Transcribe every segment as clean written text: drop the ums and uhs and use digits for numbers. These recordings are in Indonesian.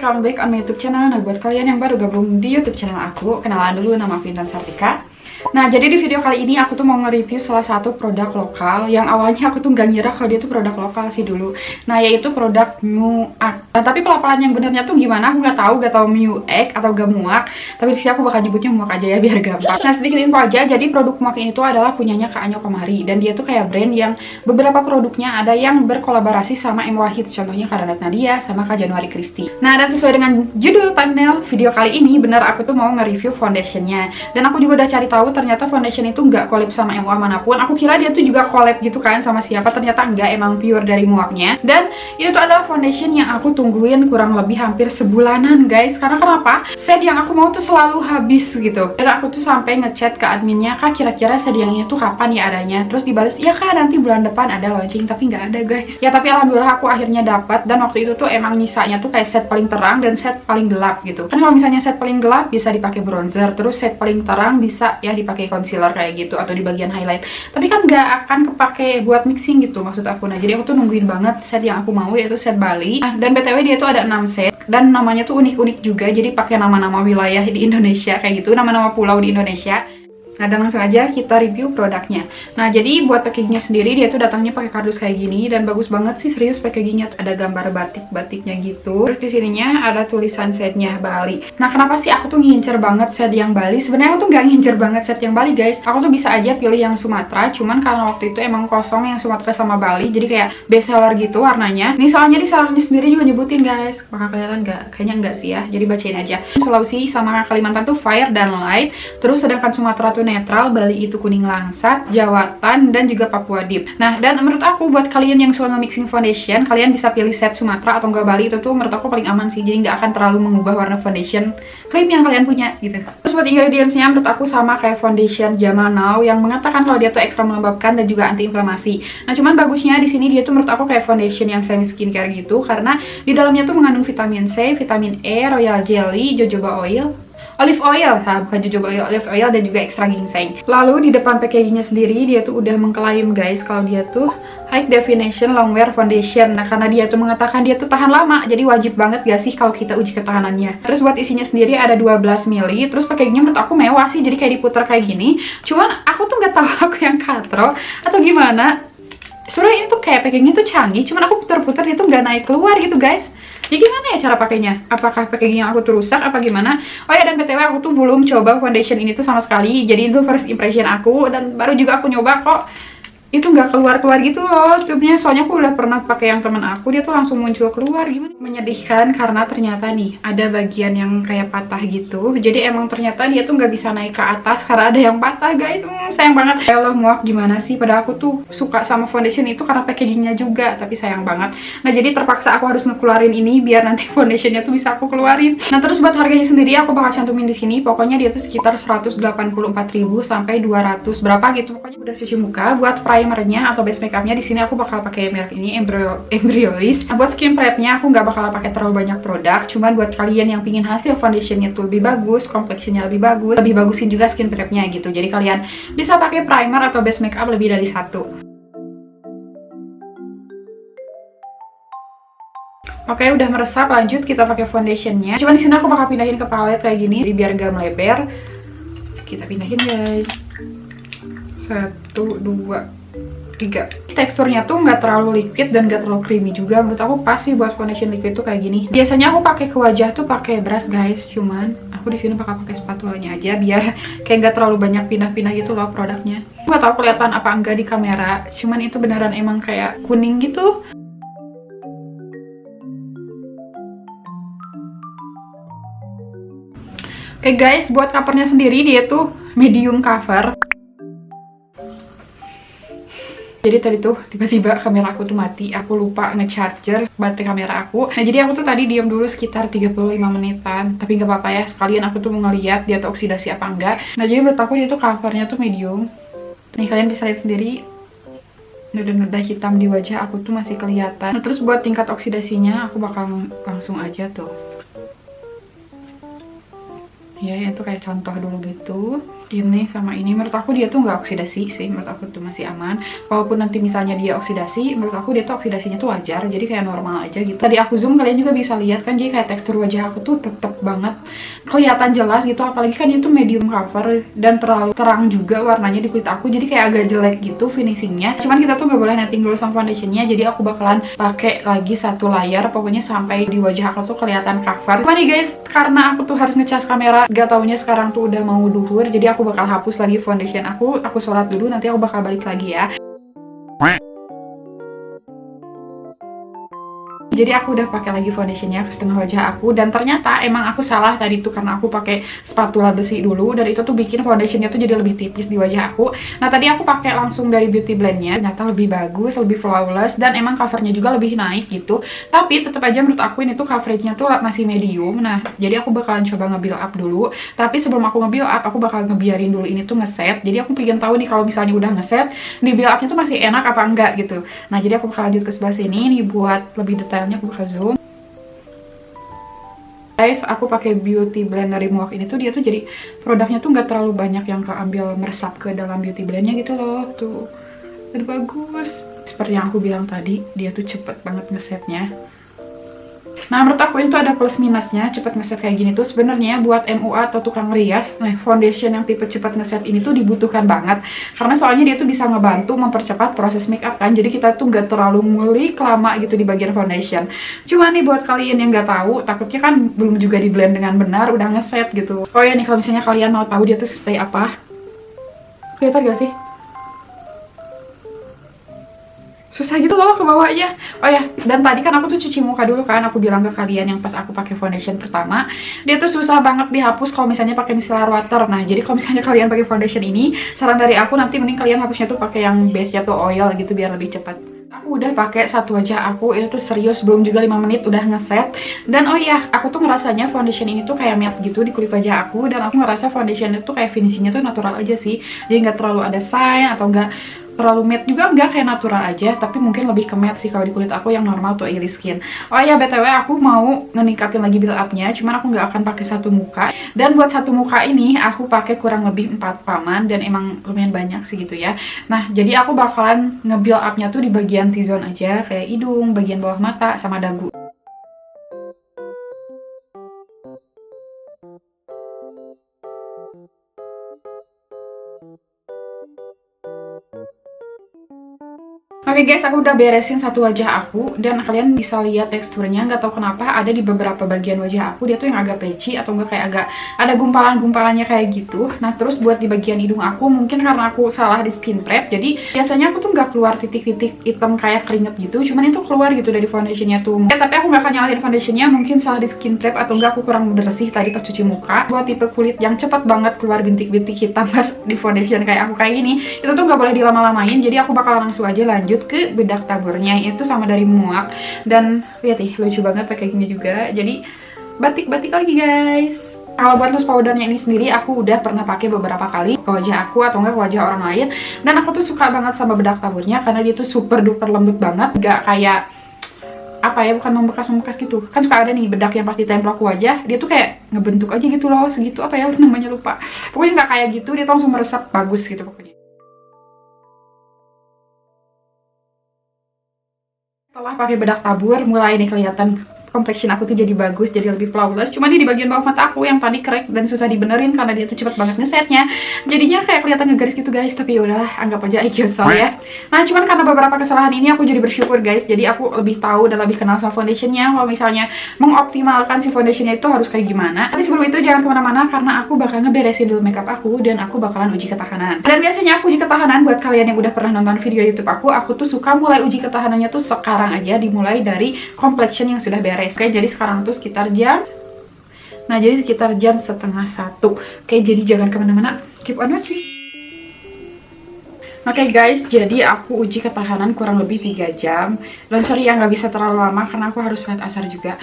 welcome back on my YouTube channel. Nah, buat kalian yang baru gabung di YouTube channel aku, kenalan dulu, nama aku Intan Sartika. Nah, jadi di video kali ini aku tuh mau nge-review salah satu produk lokal yang awalnya aku tuh nggak ngira kalau dia tuh produk lokal sih dulu. Nah, yaitu produk Muak. Nah, tapi pelafalan yang benernya tuh gimana aku nggak tahu Muak atau Gamuak. Tapi di sini aku bakal nyebutnya Muak aja ya biar gampang. Nah, sedikit info aja. Jadi produk Muak ini tuh adalah punyanya Kak Anyo Komari, dan dia tuh kayak brand yang beberapa produknya ada yang berkolaborasi sama M Wahid, contohnya Kak Danat Nadia sama Kak Januari Kristi. Nah, dan sesuai dengan judul thumbnail video kali ini, benar aku tuh mau nge-review foundationnya. Dan aku juga udah cari tahu ternyata foundation itu nggak collab sama MUA manapun. Aku kira dia tuh juga collab gitu kan sama siapa, ternyata enggak, emang pure dari Muaknya. Dan itu tuh adalah foundation yang aku tungguin kurang lebih hampir sebulanan guys. Karena kenapa? Set yang aku mau tuh selalu habis gitu. Dan aku tuh sampai ngechat ke adminnya, Kak kira-kira set yang ini tuh kapan ya adanya? Terus dibales, iya Kak nanti bulan depan ada launching, tapi nggak ada guys. Ya tapi alhamdulillah aku akhirnya dapat. Dan waktu itu tuh emang nyisanya tuh kayak set paling terang dan set paling gelap gitu. Kan kalau misalnya set paling gelap bisa dipakai bronzer, terus set paling terang bisa ya dipakai concealer kayak gitu atau di bagian highlight. Tapi kan nggak akan kepake buat mixing gitu maksud aku. Nah, jadi aku tuh nungguin banget set yang aku mau, yaitu set Bali. Nah, dan BTW dia tuh ada 6 set dan namanya tuh unik-unik juga. Jadi pakai nama-nama wilayah di Indonesia kayak gitu, nama-nama pulau di Indonesia. Nah, dan langsung aja kita review produknya. Nah, jadi buat packagingnya sendiri dia tuh datangnya pakai kardus kayak gini dan bagus banget sih, serius packagingnya. Ada gambar batik-batiknya gitu. Terus di sininya ada tulisan setnya Bali. Nah, kenapa sih aku tuh ngincer banget set yang Bali? Sebenarnya aku tuh nggak ngincer banget set yang Bali guys. Aku tuh bisa aja pilih yang Sumatera, cuman karena waktu itu emang kosong yang Sumatera sama Bali, jadi kayak best seller gitu warnanya. Nih soalnya di sellernya sendiri juga nyebutin guys. Bakal kelihatan nggak? Kayaknya nggak sih ya. Jadi bacain aja. Sulawesi sama Kalimantan tuh fire dan light. Terus sedangkan Sumatera tuh netral, Bali itu kuning langsat, Jawa Tan, dan juga Papua Deep. Nah, dan menurut aku buat kalian yang suka nge-mixing foundation, kalian bisa pilih set Sumatera atau enggak Bali. Itu tuh menurut aku paling aman sih, jadi nggak akan terlalu mengubah warna foundation cream yang kalian punya gitu. Terus buat ingredientsnya menurut aku sama kayak foundation Jamal Now yang mengatakan kalau dia tuh ekstra melembabkan dan juga anti-inflamasi. Nah, cuman bagusnya di sini dia tuh menurut aku kayak foundation yang semi skincare gitu, karena di dalamnya tuh mengandung vitamin C, vitamin E, royal jelly, jojoba oil, olive oil, bukan jojoba oil, olive oil, dan juga ekstra ginseng. Lalu di depan packagingnya sendiri dia tuh udah mengklaim guys kalau dia tuh high definition long wear foundation. Nah, karena dia tuh mengatakan dia tuh tahan lama, jadi wajib banget gak sih kalau kita uji ketahanannya. Terus buat isinya sendiri ada 12 ml. Terus packagingnya menurut aku mewah sih, jadi kayak diputar kayak gini. Cuman aku tuh nggak tahu aku yang katro atau gimana. Sebenarnya itu kayak packagingnya tuh canggih, cuman aku putar-putar dia tuh nggak naik keluar gitu guys. Jadi gimana ya cara pakainya? Apakah packaging yang aku tuh rusak apa gimana? Oh ya, dan BTW aku tuh belum coba foundation ini tuh sama sekali. Jadi itu first impression aku, dan baru juga aku nyoba kok itu nggak keluar-keluar gitu loh tube-nya. Soalnya aku udah pernah pakai yang temen aku, dia tuh langsung muncul keluar. Gimana? Menyedihkan karena ternyata nih ada bagian yang kayak patah gitu. Jadi emang ternyata dia tuh nggak bisa naik ke atas karena ada yang patah guys. Sayang banget. Ya Allah, Muak gimana sih? Padahal aku tuh suka sama foundation itu karena packagingnya juga, tapi sayang banget. Nah, jadi terpaksa aku harus ngeluarin ini biar nanti foundationnya tuh bisa aku keluarin. Nah, terus buat harganya sendiri aku bakal cantumin di sini. Pokoknya dia tuh sekitar 184.000 sampai 200 berapa gitu. Pokoknya udah cuci muka. Buat primernya atau base makeupnya di sini aku bakal pakai merek ini, Embryolist. Nah, buat skin prepnya aku nggak bakal pakai terlalu banyak produk. Cuman buat kalian yang pingin hasil foundationnya tuh lebih bagus, complexionnya lebih bagusin juga skin prepnya gitu. Jadi kalian bisa pakai primer atau base makeup lebih dari satu. Oke, udah meresap, lanjut kita pakai foundationnya. Cuman di sini aku bakal pindahin ke palette kayak gini, jadi biar gak melebar. Kita pindahin guys. 1, 2, 3. Teksturnya tuh nggak terlalu liquid dan nggak terlalu creamy juga. Menurut aku pas sih buat foundation liquid tuh kayak gini. Biasanya aku pakai ke wajah tuh pakai brush guys, cuman aku di sini bakal pakai spatulanya aja biar kayak nggak terlalu banyak pindah-pindah gitu loh produknya. Nggak tahu kelihatan apa enggak di kamera, cuman itu beneran emang kayak kuning gitu. Oke guys, buat covernya sendiri dia tuh medium cover. Jadi tadi tuh tiba-tiba kamera aku tuh mati, aku lupa ngecharger baterai kamera aku. Nah, jadi aku tuh tadi diam dulu sekitar 35 menitan, tapi nggak apa-apa ya, sekalian aku tuh mau ngeliat dia tuh oksidasi apa enggak. Nah, jadi menurut aku dia tuh covernya tuh medium. Nih kalian bisa lihat sendiri, noda-noda hitam di wajah aku tuh masih kelihatan. Nah, terus buat tingkat oksidasinya aku bakal langsung aja tuh. Ya, itu kayak contoh dulu gitu. ini sama ini, menurut aku dia tuh nggak oksidasi sih, menurut aku tuh masih aman. Walaupun nanti misalnya dia oksidasi, menurut aku dia tuh oksidasinya tuh wajar, jadi kayak normal aja gitu. Tadi aku zoom, kalian juga bisa lihat kan, jadi kayak tekstur wajah aku tuh tetep banget kelihatan jelas gitu. Apalagi kan itu medium cover dan terlalu terang juga warnanya di kulit aku, jadi kayak agak jelek gitu finishingnya. Cuman kita tuh nggak boleh netting dulu sama foundationnya, jadi aku bakalan pakai lagi satu layer pokoknya sampai di wajah aku tuh kelihatan cover. Cuman nih guys, karena aku tuh harus ngecas kamera, gak taunya sekarang tuh udah mau duhur, jadi aku bakal hapus lagi foundation aku sholat dulu, nanti aku bakal balik lagi ya. Jadi aku udah pakai lagi foundationnya ke setengah wajah aku, dan ternyata emang aku salah tadi tuh karena aku pakai spatula besi dulu, dan itu tuh bikin foundationnya tuh jadi lebih tipis di wajah aku. Nah tadi aku pakai langsung dari beauty blendnya, ternyata lebih bagus, lebih flawless, dan emang covernya juga lebih naik gitu. Tapi tetap aja menurut aku ini tuh coveragenya tuh masih medium. Nah jadi aku bakalan coba nge-build up dulu, tapi sebelum aku nge-build up aku bakal ngebiarin dulu ini tuh ngeset. Jadi aku pengen tahu nih kalau misalnya udah ngeset, nih build upnya tuh masih enak apa enggak gitu. Nah jadi aku bakal lanjut ke sebelah sini nih buat lebih detail. Aku bakal zoom. Guys, aku pakai beauty blend dari Muak ini tuh, dia tuh jadi produknya tuh nggak terlalu banyak yang keambil meresap ke dalam beauty blendnya gitu loh. Tuh udah bagus. Seperti yang aku bilang tadi, dia tuh cepet banget ngesetnya. Nah menurut aku ini tuh ada plus minusnya cepet ngeset kayak gini tuh. Sebenarnya buat MUA atau tukang rias, nah foundation yang tipe cepet ngeset ini tuh dibutuhkan banget, karena soalnya dia tuh bisa ngebantu mempercepat proses make up kan, jadi kita tuh nggak terlalu ngulik lama gitu di bagian foundation. Cuma nih buat kalian yang nggak tahu, takutnya kan belum juga di blend dengan benar udah ngeset gitu. Oh ya nih, kalau misalnya kalian mau tahu dia tuh stay apa, kelihatan gak sih? Susah gitu loh kebawanya. Oh ya, dan tadi kan aku tuh cuci muka dulu kan, aku bilang ke kalian yang pas aku pakai foundation pertama, dia tuh susah banget dihapus kalau misalnya pakai micellar water. Nah jadi kalau misalnya kalian pakai foundation ini, saran dari aku nanti mending kalian hapusnya tuh pakai yang base-nya tuh oil gitu biar lebih cepat. Aku udah pakai satu wajah aku, ini tuh serius belum juga 5 menit udah ngeset. Dan oh iya, aku tuh ngerasanya foundation ini tuh kayak matte gitu di kulit wajah aku, dan aku ngerasa foundation itu kayak finishingnya tuh natural aja sih, jadi nggak terlalu ada shine atau nggak terlalu matte juga, nggak kayak natural aja, tapi mungkin lebih ke matte sih kalau di kulit aku yang normal tuh oily skin. Oh ya btw, aku mau ngeningkatin lagi build upnya, cuman aku nggak akan pakai satu muka, dan buat satu muka ini aku pakai kurang lebih 4 paman, dan emang lumayan banyak sih gitu ya. Nah jadi aku bakalan nge-build upnya tuh di bagian T-zone aja, kayak hidung, bagian bawah mata, sama dagu. Oke guys, aku udah beresin satu wajah aku, dan kalian bisa lihat teksturnya. Nggak tahu kenapa ada di beberapa bagian wajah aku dia tuh yang agak patchy atau enggak kayak agak ada gumpalan-gumpalannya kayak gitu. Nah terus buat di bagian hidung aku, mungkin karena aku salah di skin prep, jadi biasanya aku tuh nggak keluar titik-titik hitam kayak keringet gitu, cuman itu keluar gitu dari foundationnya tuh. Tapi aku nggak akan nyalahin foundationnya, mungkin salah di skin prep atau enggak aku kurang bersih tadi pas cuci muka. Buat tipe kulit yang cepat banget keluar bintik-bintik hitam pas di foundation kayak aku kayak gini, itu tuh nggak boleh dilama-lamain, jadi aku bakal langsung aja lanjut ke bedak taburnya, itu sama dari Muak. Dan lihat nih, lucu banget packagingnya juga, jadi batik-batik lagi guys. Kalau buat loose powdernya ini sendiri aku udah pernah pakai beberapa kali ke wajah aku atau enggak ke wajah orang lain, dan aku tuh suka banget sama bedak taburnya karena dia tuh super duper lembut banget, gak kayak apa ya, bukan membekas-membekas gitu kan. Suka ada nih bedak yang pasti tempel ke wajah, dia tuh kayak ngebentuk aja gitu loh, segitu apa ya namanya, lupa. Pokoknya nggak kayak gitu, dia tuh langsung meresap bagus gitu pokoknya. Setelah pakai bedak tabur, mulai nih kelihatan complexion aku tuh jadi bagus, jadi lebih flawless. Cuma nih di bagian bawah mata aku yang tadi crack dan susah dibenerin karena dia tuh cepet banget ngesetnya, jadinya kayak kelihatan ngegaris gitu guys. Tapi yaudah, anggap aja IQ ya. Nah cuman karena beberapa kesalahan ini aku jadi bersyukur guys, jadi aku lebih tahu dan lebih kenal sama foundationnya, kalau misalnya mengoptimalkan si foundationnya itu harus kayak gimana. Tapi sebelum itu jangan kemana-mana, karena aku bakal ngeberesin dulu makeup aku, dan aku bakalan uji ketahanan. Dan biasanya aku uji ketahanan buat kalian yang udah pernah nonton video YouTube aku tuh suka mulai uji ketahanannya tuh sekarang aja, dimulai dari complexion yang sudah beres. Oke, jadi sekarang tuh sekitar jam, nah jadi sekitar jam 12:30. Oke, jadi jangan kemana-mana, keep on watching. Oke guys, jadi aku uji ketahanan kurang lebih 3 jam. Dan sorry ya nggak bisa terlalu lama karena aku harus lihat asar juga.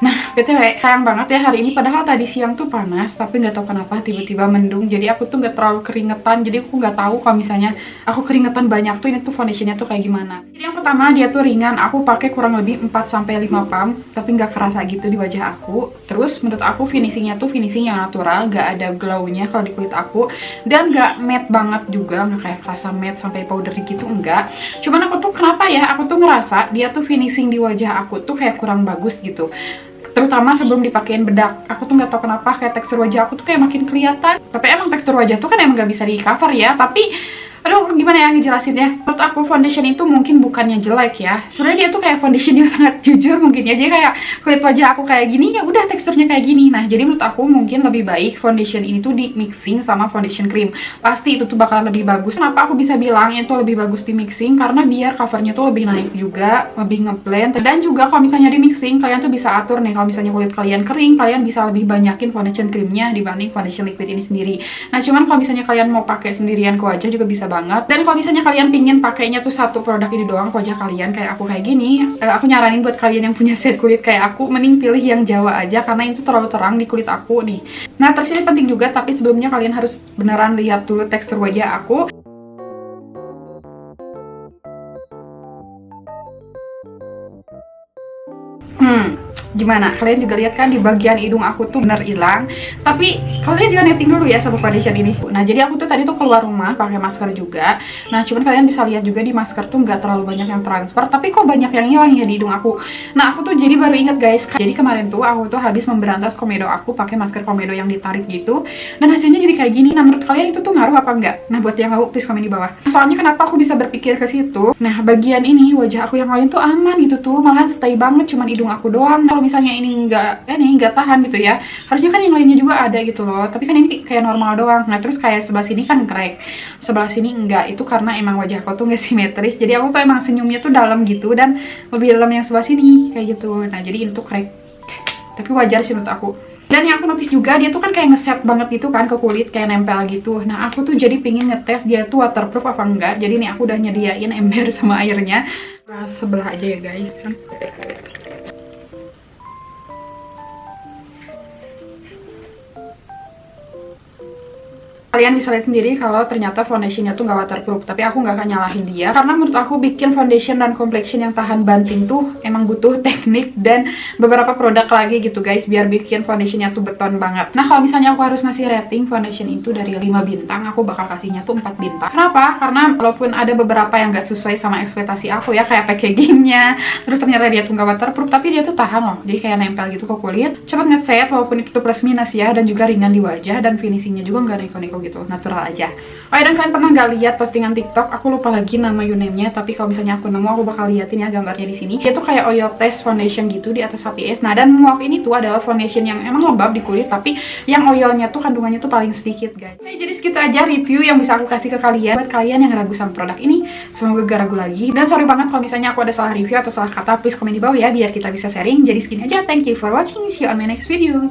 Nah, BTW, sayang banget ya hari ini. Padahal tadi siang tuh panas, tapi nggak tahu kenapa tiba-tiba mendung. Jadi aku tuh nggak terlalu keringetan. Jadi aku nggak tahu kalau misalnya aku keringetan banyak tuh ini tuh foundationnya tuh kayak gimana. Jadi yang pertama dia tuh ringan. Aku pakai kurang lebih 4-5 pump, tapi nggak kerasa gitu di wajah aku. Terus menurut aku finishingnya tuh finishing yang natural, nggak ada glow-nya kalau di kulit aku. Dan nggak matte banget juga, nggak kayak kerasa matte sampai powdery gitu, enggak. Cuman aku tuh kenapa ya, aku tuh ngerasa dia tuh finishing di wajah aku tuh kayak kurang bagus gitu, terutama sebelum dipakein bedak. Aku tuh nggak tahu kenapa kayak tekstur wajah aku tuh kayak makin kelihatan. Tapi emang tekstur wajah tuh kan emang nggak bisa di cover ya, tapi aduh gimana ya ngejelasinnya. Menurut aku foundation itu mungkin bukannya jelek ya, sebenarnya dia tuh kayak foundation yang sangat jujur mungkin ya. Jadi kayak kulit wajah aku kayak gini, ya udah teksturnya kayak gini. Nah jadi menurut aku mungkin lebih baik foundation ini tuh di mixing sama foundation cream, pasti itu tuh bakalan lebih bagus. Kenapa aku bisa bilang itu lebih bagus di mixing? Karena biar covernya tuh lebih naik juga, lebih ngeblend. Dan juga kalau misalnya di mixing kalian tuh bisa atur nih, kalau misalnya kulit kalian kering, kalian bisa lebih banyakin foundation creamnya dibanding foundation liquid ini sendiri. Nah cuman kalau misalnya kalian mau pakai sendirian ke wajah juga bisa banget. Dan kalau misalnya kalian pingin pakainya tuh satu produk ini doang ke wajah kalian kayak aku kayak gini, aku nyaranin buat kalian yang punya set kulit kayak aku, mending pilih yang Jawa aja karena itu terlalu terang di kulit aku nih. Nah terus ini penting juga, tapi sebelumnya kalian harus beneran lihat dulu tekstur wajah aku. Gimana? Kalian juga lihat kan di bagian hidung aku tuh bener hilang. Tapi kalian juga netting dulu ya sama foundation ini. Nah jadi aku tuh tadi tuh keluar rumah pakai masker juga. Nah cuman kalian bisa lihat juga di masker tuh nggak terlalu banyak yang transfer, tapi kok banyak yang hilang ya di hidung aku. Nah aku tuh jadi baru inget guys. Jadi kemarin tuh aku tuh habis memberantas komedo aku pakai masker komedo yang ditarik gitu. Dan hasilnya jadi kayak gini. Nah menurut kalian itu tuh ngaruh apa enggak? Nah buat yang tahu please komen di bawah. Soalnya kenapa aku bisa berpikir ke situ? Nah bagian ini wajah aku yang lain tuh aman gitu tuh, malahan stay banget, cuman hidung aku doang. Kalau misalnya ini nggak tahan gitu ya, harusnya kan yang lainnya juga ada gitu loh, tapi kan ini kayak normal doang. Nah terus kayak sebelah sini kan crack, sebelah sini enggak. Itu karena emang wajah aku tuh nggak simetris, jadi aku tuh emang senyumnya tuh dalam gitu dan lebih dalam yang sebelah sini kayak gitu. Nah jadi ini tuh crack, tapi wajar sih menurut aku. Dan yang aku notice juga dia tuh kan kayak ngeset banget gitu kan ke kulit, kayak nempel gitu. Nah aku tuh jadi pingin ngetes dia tuh waterproof apa enggak. Jadi nih aku udah nyediain ember sama airnya. Nah, sebelah aja ya guys. Kalian bisa lihat sendiri kalau ternyata foundationnya tuh nggak waterproof, tapi aku nggak akan nyalahin dia karena menurut aku bikin foundation dan complexion yang tahan banting tuh emang butuh teknik dan beberapa produk lagi gitu guys biar bikin foundationnya tuh beton banget. Nah kalau misalnya aku harus ngasih rating foundation itu dari 5 bintang, aku bakal kasihnya tuh 4 bintang. Kenapa? Karena walaupun ada beberapa yang nggak sesuai sama ekspektasi aku ya, kayak packagingnya, terus ternyata dia tuh nggak waterproof, tapi dia tuh tahan loh, jadi kayak nempel gitu ke kulit, cepet ngeset walaupun itu plus minus ya, dan juga ringan di wajah, dan finishingnya juga nggak neko-neko gitu, natural aja. Oh ya, dan kalian pernah nggak lihat postingan TikTok? Aku lupa lagi nama uname-nya, tapi kalau misalnya aku nemu, aku bakal liatin ya gambarnya di sini. Dia tuh kayak oil test foundation gitu di atas HPS. Nah, dan Muak ini tuh adalah foundation yang emang lembab di kulit, tapi yang oilnya tuh kandungannya tuh paling sedikit, guys. Nah, jadi segitu aja review yang bisa aku kasih ke kalian. Buat kalian yang ragu sama produk ini, semoga gak ragu lagi. Dan sorry banget kalau misalnya aku ada salah review atau salah kata, please komen di bawah ya, biar kita bisa sharing. Jadi segini aja, thank you for watching, see you on my next video.